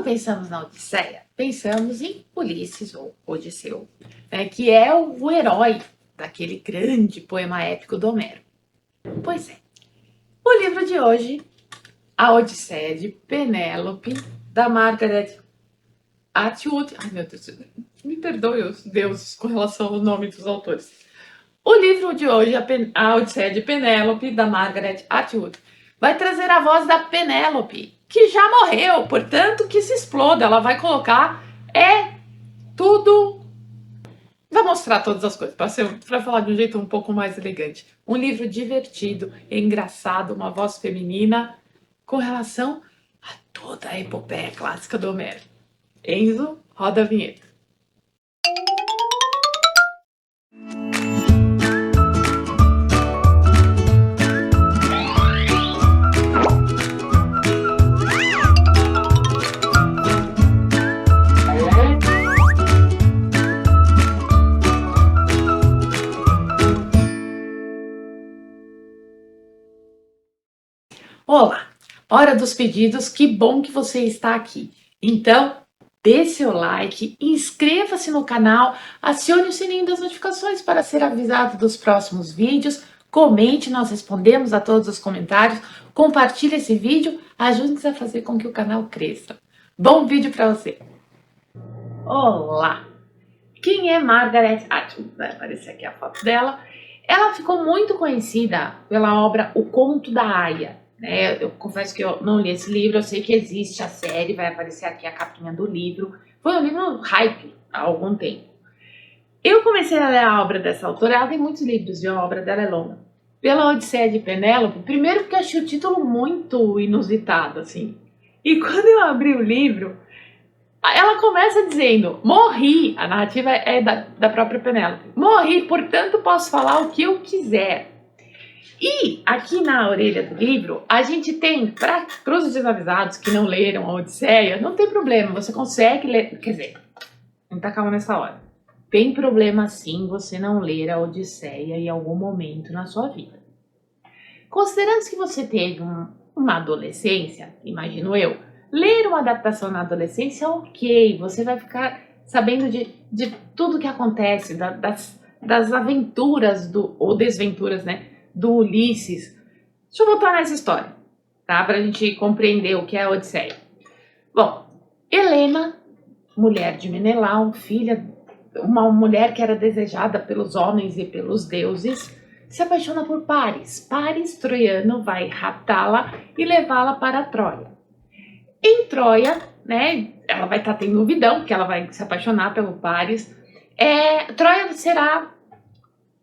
pensamos na Odisseia, pensamos em Ulisses ou Odisseu, né, que é o herói daquele grande poema épico do Homero. Pois é, o livro de hoje, A Odisseia de Penélope, da Margaret Atwood. Ai meu Deus, me perdoe os deuses com relação ao nome dos autores. O livro de hoje, A Odisseia de Penélope, da Margaret Atwood, vai trazer a voz da Penélope, que já morreu, portanto que se exploda. Ela vai colocar tudo. Vai mostrar todas as coisas, para falar de um jeito um pouco mais elegante. Um livro divertido, engraçado, uma voz feminina, com relação a toda a epopeia clássica do Homero. Enzo, roda a vinheta. Olá, hora dos pedidos, que bom que você está aqui. Então, dê seu like, inscreva-se no canal, acione o sininho das notificações para ser avisado dos próximos vídeos, comente, nós respondemos a todos os comentários, compartilhe esse vídeo, ajude-nos a fazer com que o canal cresça. Bom vídeo para você! Olá! Quem é Margaret Atwood? Vai aparecer aqui a foto dela. Ela ficou muito conhecida pela obra O Conto da Aia. Eu confesso que eu não li esse livro, eu sei que existe a série, vai aparecer aqui a capinha do livro. Foi um livro hype há algum tempo. Eu comecei a ler a obra dessa autora, ela tem muitos livros e a obra dela é longa. Pela Odisseia de Penélope, primeiro porque eu achei o título muito inusitado, assim. E quando eu abri o livro, ela começa dizendo, morri, a narrativa é da própria Penélope. Morri, portanto posso falar o que eu quiser. E aqui na orelha do livro, a gente tem, para os desavisados que não leram a Odisseia, não tem problema, você consegue ler, quer dizer, muita calma nessa hora. Tem problema sim você não ler a Odisseia em algum momento na sua vida. Considerando que você teve uma adolescência, imagino eu, ler uma adaptação na adolescência, ok, você vai ficar sabendo de tudo que acontece, das aventuras ou desventuras, né? Do Ulisses. Deixa eu voltar nessa história, tá? Pra gente compreender o que é a Odisseia. Bom, Helena, mulher de Menelau, filha, uma mulher que era desejada pelos homens e pelos deuses, se apaixona por Paris. Paris, troiano, vai raptá-la e levá-la para Troia. Em Troia, né, ela vai estar tendo um vidão, porque ela vai se apaixonar pelo Paris. Troia será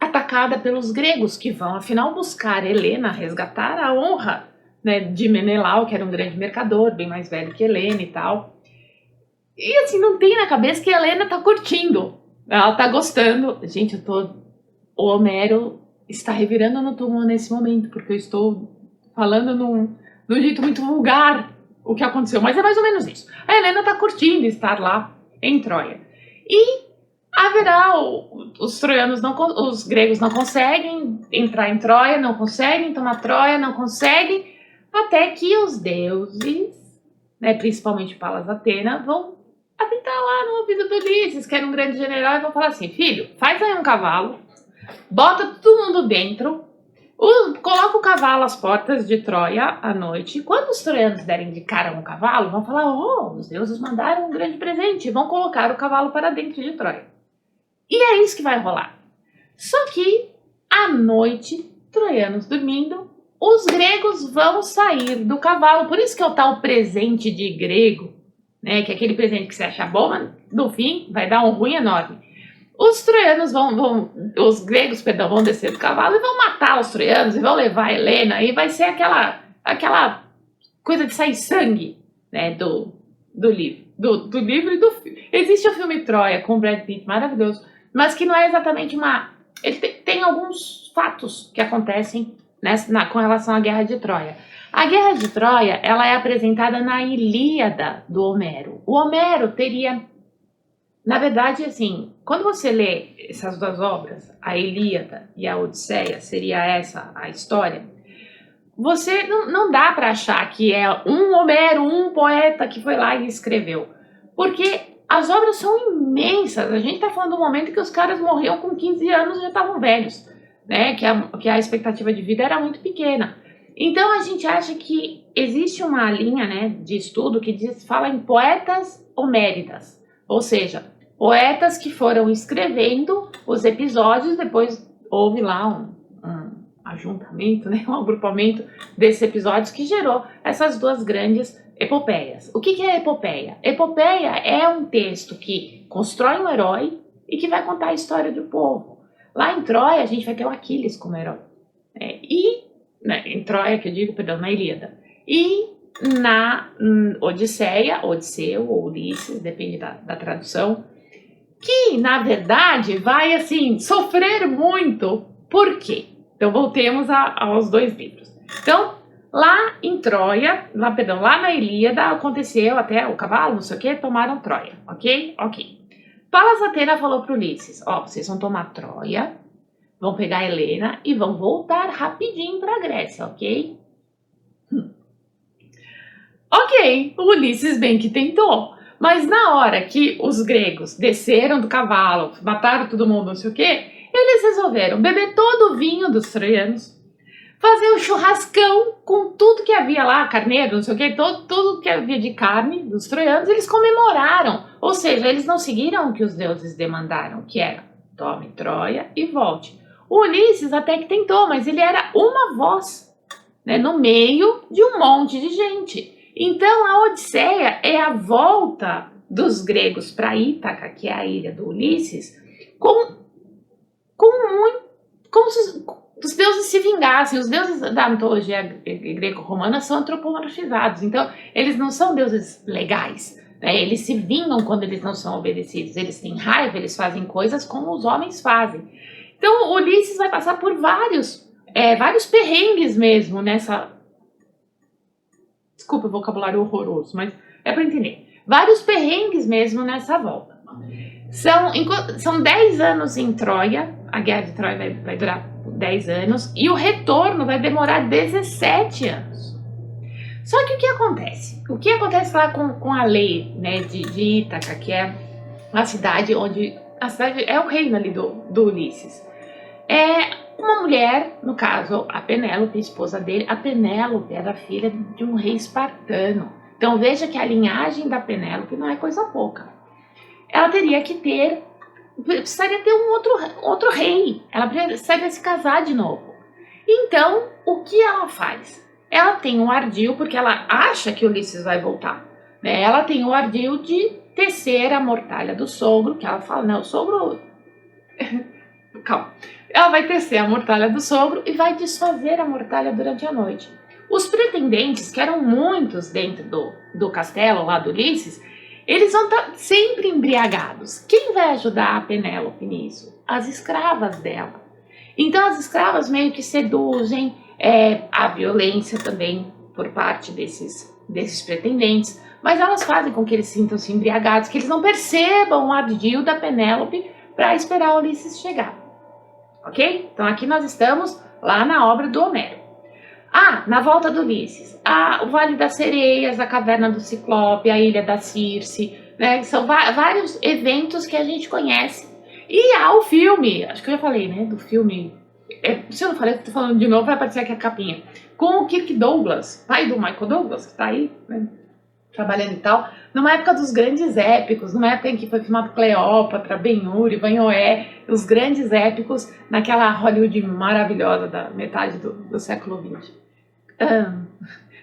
atacada pelos gregos, que vão, afinal, buscar Helena, resgatar a honra, né, de Menelau, que era um grande mercador, bem mais velho que Helena e tal. E assim, não tem na cabeça que Helena tá curtindo, ela tá gostando. Gente, o Homero está revirando no túmulo nesse momento, porque eu estou falando num jeito muito vulgar o que aconteceu, mas é mais ou menos isso. A Helena tá curtindo estar lá em Troia. E haverá, os gregos não conseguem entrar em Troia, não conseguem tomar Troia, não conseguem, até que os deuses, né, principalmente Palas Atena, vão apitar lá no ouvido do Ulisses, que era um grande general, e vão falar assim, filho, faz aí um cavalo, bota todo mundo dentro, coloca o cavalo às portas de Troia à noite. Quando os troianos derem de cara um cavalo, vão falar, os deuses mandaram um grande presente, vão colocar o cavalo para dentro de Troia. E é isso que vai rolar. Só que, à noite, troianos dormindo, os gregos vão sair do cavalo. Por isso que é o tal presente de grego, né? Que é aquele presente que você acha bom, mas no fim vai dar um ruim enorme. Os troianos os gregos, vão descer do cavalo e vão matar os troianos e vão levar a Helena. E vai ser aquela coisa de sair sangue, né? Do livro. Do livro e do filme. Existe o filme Troia com Brad Pitt, maravilhoso. Mas que não é exatamente ele tem alguns fatos que acontecem com relação à Guerra de Troia. A Guerra de Troia, ela é apresentada na Ilíada do Homero. O Homero teria, na verdade, assim, quando você lê essas duas obras, a Ilíada e a Odisseia, seria essa a história, você não dá para achar que é um Homero, um poeta que foi lá e escreveu. Porque as obras são imensas. A gente está falando do momento que os caras morriam com 15 anos e já estavam velhos, né? Que a expectativa de vida era muito pequena. Então a gente acha que existe uma linha, né, de estudo que fala em poetas homéridas, ou seja, poetas que foram escrevendo os episódios, depois houve lá um ajuntamento, né, um agrupamento desses episódios que gerou essas duas grandes epopeias. O que é epopeia? Epopeia é um texto que constrói um herói e que vai contar a história do povo. Lá em Troia a gente vai ter o Aquiles como herói. Em Troia, que eu digo, perdão, na Ilíada. E na Odisseia, Odisseu ou Ulisses, depende da tradução, que na verdade vai assim sofrer muito. Por quê? Então voltemos aos dois livros. Então, lá em Troia, lá na Ilíada aconteceu até o cavalo, não sei o que, tomaram Troia, ok? Ok. Palas Atena falou para Ulisses, vocês vão tomar Troia, vão pegar a Helena e vão voltar rapidinho para a Grécia, ok? Ok, o Ulisses bem que tentou. Mas na hora que os gregos desceram do cavalo, mataram todo mundo, não sei o quê, eles resolveram beber todo o vinho dos troianos, fazer um churrascão com tudo que havia lá, carneiro, não sei o quê, tudo que havia de carne dos troianos, eles comemoraram. Ou seja, eles não seguiram o que os deuses demandaram, que era tome Troia e volte. O Ulisses até que tentou, mas ele era uma voz, né, no meio de um monte de gente. Então a Odisseia é a volta dos gregos para Ítaca, que é a ilha do Ulisses, como se os deuses se vingassem. Os deuses da mitologia greco-romana são antropomorfizados, então eles não são deuses legais. Eles se vingam quando eles não são obedecidos, eles têm raiva, eles fazem coisas como os homens fazem. Então Ulisses vai passar por vários perrengues mesmo nessa... Desculpa o vocabulário horroroso, mas é para entender. Vários perrengues mesmo nessa volta. São 10 anos em Troia, a guerra de Troia vai durar 10 anos, e o retorno vai demorar 17 anos. Só que o que acontece? O que acontece lá com a lei, né, de Ítaca, que é a cidade onde... A cidade é o reino ali do Ulisses. Uma mulher, no caso a Penélope, esposa dele, a Penélope era filha de um rei espartano. Então veja que a linhagem da Penélope não é coisa pouca. Ela precisaria ter um outro rei, ela precisaria se casar de novo. Então, o que ela faz? Ela tem um ardil, porque ela acha que Ulisses vai voltar, né? Ela tem o ardil de tecer a mortalha do sogro, que ela fala, o sogro... Calma. Ela vai tecer a mortalha do sogro e vai desfazer a mortalha durante a noite. Os pretendentes, que eram muitos dentro do castelo lá do Ulisses, eles vão estar sempre embriagados. Quem vai ajudar a Penélope nisso? As escravas dela. Então as escravas meio que seduzem, a violência também por parte desses pretendentes, mas elas fazem com que eles sintam-se embriagados, que eles não percebam o ardil da Penélope para esperar Ulisses chegar. Ok? Então aqui nós estamos lá na obra do Homero. Na volta do Ulisses, o Vale das Sereias, a Caverna do Ciclope, a Ilha da Circe, né? São vários eventos que a gente conhece. E há o filme, acho que eu já falei, né, do filme, se eu não falei, estou falando de novo, vai aparecer aqui a capinha, com o Kirk Douglas, pai do Michael Douglas, que está aí, né, trabalhando e tal, numa época dos grandes épicos, numa época em que foi filmado Cleópatra, Ben-Hur, Ivanhoé, os grandes épicos naquela Hollywood maravilhosa da metade do século XX.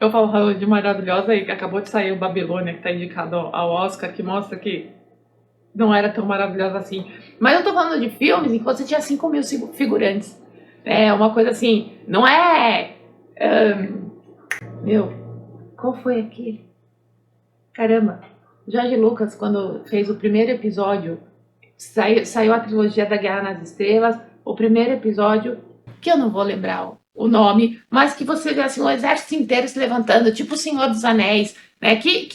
Eu falo Hollywood maravilhosa e acabou de sair o Babilônia, que está indicado ao Oscar, que mostra que não era tão maravilhosa assim. Mas eu tô falando de filmes em que você tinha 5 mil figurantes. Uma coisa assim, não é... qual foi aquele? Caramba, Jorge Lucas, quando fez o primeiro episódio, saiu a trilogia da Guerra nas Estrelas, o primeiro episódio, que eu não vou lembrar o nome, mas que você vê assim, o exército inteiro se levantando, tipo o Senhor dos Anéis, né? Que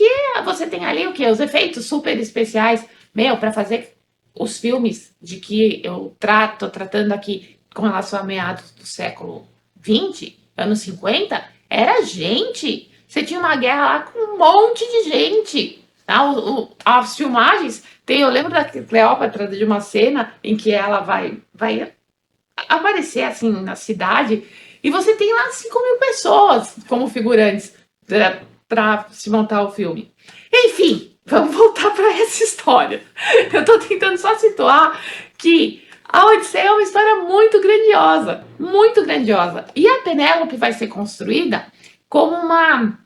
você tem ali o quê? Os efeitos super especiais, para fazer os filmes de que eu tô tratando aqui com relação a meados do século XX, anos 50, era gente. Você tinha uma guerra lá com um monte de gente. Tá? As filmagens, eu lembro da Cleópatra de uma cena em que ela vai aparecer assim na cidade e você tem lá 5.000 pessoas como figurantes para se montar o filme. Enfim, vamos voltar para essa história. Eu estou tentando só situar que a Odisseia é uma história muito grandiosa, muito grandiosa. E a Penélope vai ser construída como uma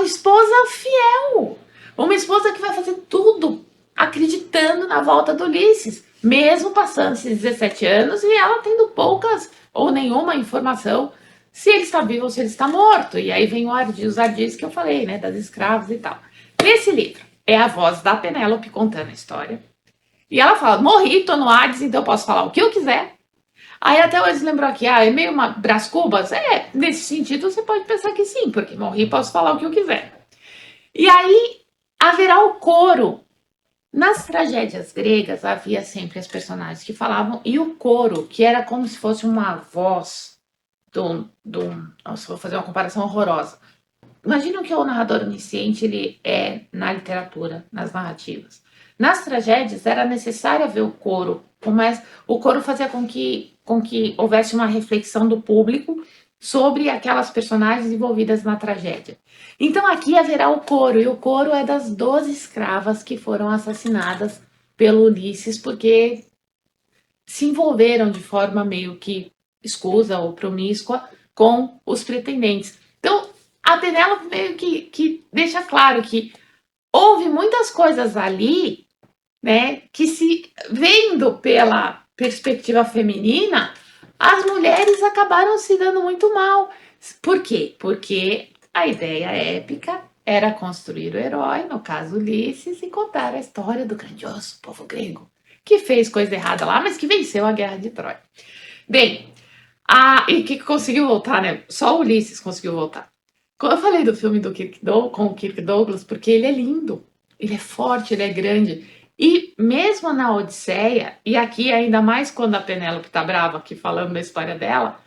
esposa fiel, uma esposa que vai fazer tudo acreditando na volta do Ulisses, mesmo passando esses 17 anos e ela tendo poucas ou nenhuma informação se ele está vivo ou se ele está morto. E aí vem os ardis que eu falei, né, das escravas e tal. Nesse livro é a voz da Penélope contando a história. E ela fala, morri, tô no Hades, então eu posso falar o que eu quiser. Aí até hoje lembrou aqui, é meio uma Brás Cubas? Nesse sentido você pode pensar que sim, porque morri, posso falar o que eu quiser. E aí haverá o coro. Nas tragédias gregas havia sempre as personagens que falavam e o coro, que era como se fosse uma voz nossa, vou fazer uma comparação horrorosa. Imagina que o narrador onisciente ele é na literatura, nas narrativas. Nas tragédias era necessário haver o coro, mas o coro fazia com que houvesse uma reflexão do público sobre aquelas personagens envolvidas na tragédia. Então aqui haverá o coro, e o coro é das 12 escravas que foram assassinadas pelo Ulisses porque se envolveram de forma meio que escusa ou promíscua com os pretendentes. Então, a Penélope meio que deixa claro que houve muitas coisas ali, né, que se vendo pela perspectiva feminina, as mulheres acabaram se dando muito mal. Por quê? Porque a ideia épica era construir o herói, no caso Ulisses, e contar a história do grandioso povo grego, que fez coisa errada lá, mas que venceu a guerra de Troia. Bem, e que conseguiu voltar, né? Só o Ulisses conseguiu voltar. Quando eu falei do filme com o Kirk Douglas, porque ele é lindo, ele é forte, ele é grande. E mesmo na Odisseia, e aqui ainda mais quando a Penélope tá brava, aqui falando da história dela,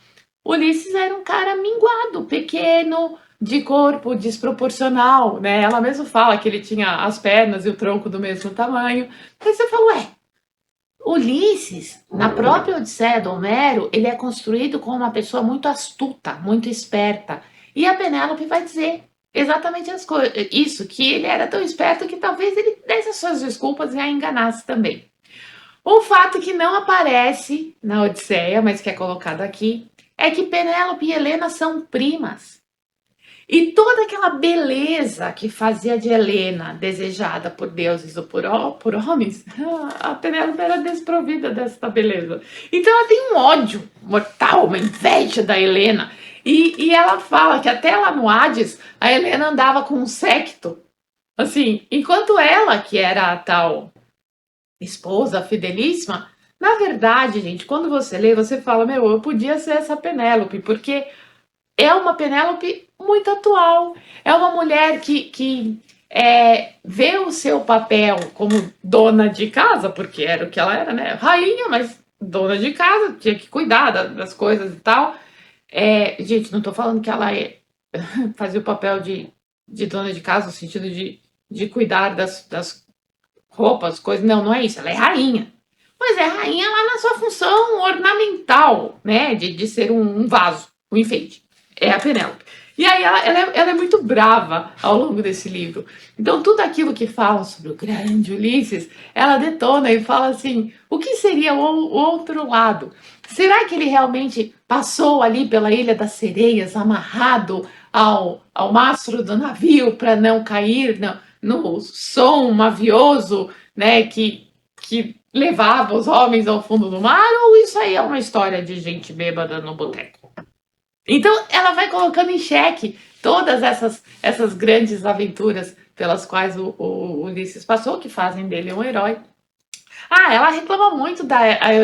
Ulisses era um cara minguado, pequeno, de corpo desproporcional, né? Ela mesmo fala que ele tinha as pernas e o tronco do mesmo tamanho. Aí você fala, ué, Ulisses, na própria Odisseia do Homero, ele é construído como uma pessoa muito astuta, muito esperta. E a Penélope vai dizer exatamente isso, que ele era tão esperto que talvez ele desse as suas desculpas e a enganasse também. Um fato que não aparece na Odisseia, mas que é colocado aqui, é que Penélope e Helena são primas. E toda aquela beleza que fazia de Helena desejada por deuses ou por homens, a Penélope era desprovida dessa beleza. Então ela tem um ódio mortal, uma inveja da Helena. E ela fala que até lá no Hades, a Helena andava com um séquito. Assim, enquanto ela, que era a tal esposa fidelíssima, na verdade, gente, quando você lê, você fala, meu, eu podia ser essa Penélope, porque é uma Penélope muito atual. É uma mulher que vê o seu papel como dona de casa, porque era o que ela era, né? Rainha, mas dona de casa, tinha que cuidar das coisas e tal. Gente, não tô falando que ela fazia o papel de dona de casa, no sentido de cuidar das roupas, coisas. Não, não é isso. Ela é rainha. Mas é rainha lá na sua função ornamental, né? De ser um vaso, um enfeite. É a Penélope. E aí ela é muito brava ao longo desse livro. Então, tudo aquilo que falam sobre o grande Ulisses, ela detona e fala assim: o que seria o outro lado? Será que ele realmente passou ali pela Ilha das Sereias, amarrado ao mastro do navio para não cair no som mavioso, né, que levava os homens ao fundo do mar? Ou isso aí é uma história de gente bêbada no boteco? Então, ela vai colocando em xeque todas essas grandes aventuras pelas quais o Ulisses passou, que fazem dele um herói. Ela reclama muito da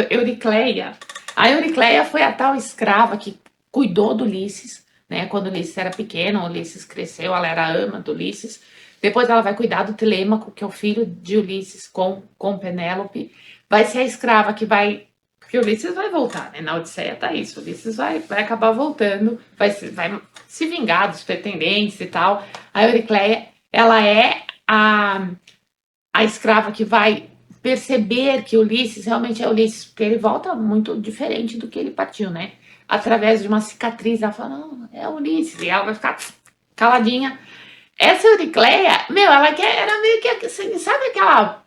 Euricleia. A Euricleia foi a tal escrava que cuidou do Ulisses, né? Quando o Ulisses era pequeno, o Ulisses cresceu, ela era a ama do Ulisses. Depois ela vai cuidar do Telêmaco, que é o filho de Ulisses com Penélope. Vai ser a escrava que vai Porque o Ulisses vai voltar, né? Na Odisseia tá isso. O Ulisses vai acabar voltando, vai se vingar dos pretendentes e tal. A Euricleia, ela é a escrava que vai perceber que Ulisses realmente é Ulisses, porque ele volta muito diferente do que ele partiu, né? Através de uma cicatriz, ela fala, não, é Ulisses, e ela vai ficar caladinha. Essa Euricleia, meu, ela era meio que, assim, sabe aquela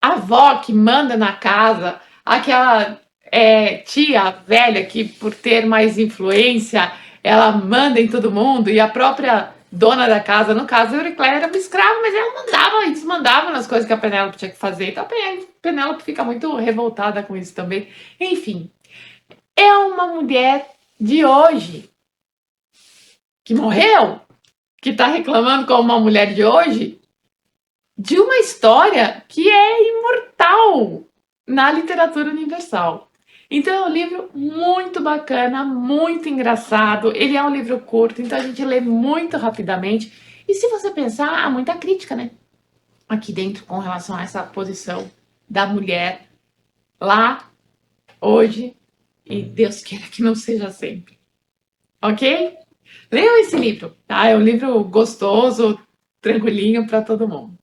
avó que manda na casa, aquela tia velha que, por ter mais influência, ela manda em todo mundo, e a própria dona da casa, no caso, a Euricleia era uma escrava, mas ela mandava e desmandava nas coisas que a Penélope tinha que fazer. Então a Penélope fica muito revoltada com isso também. Enfim, é uma mulher de hoje que morreu, que está reclamando como uma mulher de hoje, de uma história que é imortal na literatura universal. Então é um livro muito bacana, muito engraçado. Ele é um livro curto, então a gente lê muito rapidamente. E se você pensar, há muita crítica, né? Aqui dentro com relação a essa posição da mulher lá, hoje, e Deus queira que não seja sempre. Ok? Leiam esse livro, tá? É um livro gostoso, tranquilinho para todo mundo.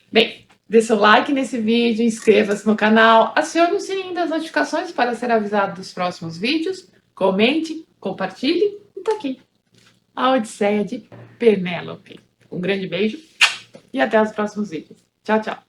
Bem, dê seu like nesse vídeo, inscreva-se no canal, acione o sininho das notificações para ser avisado dos próximos vídeos, comente, compartilhe e tá aqui. A Odisseia de Penélope. Um grande beijo e até os próximos vídeos. Tchau, tchau.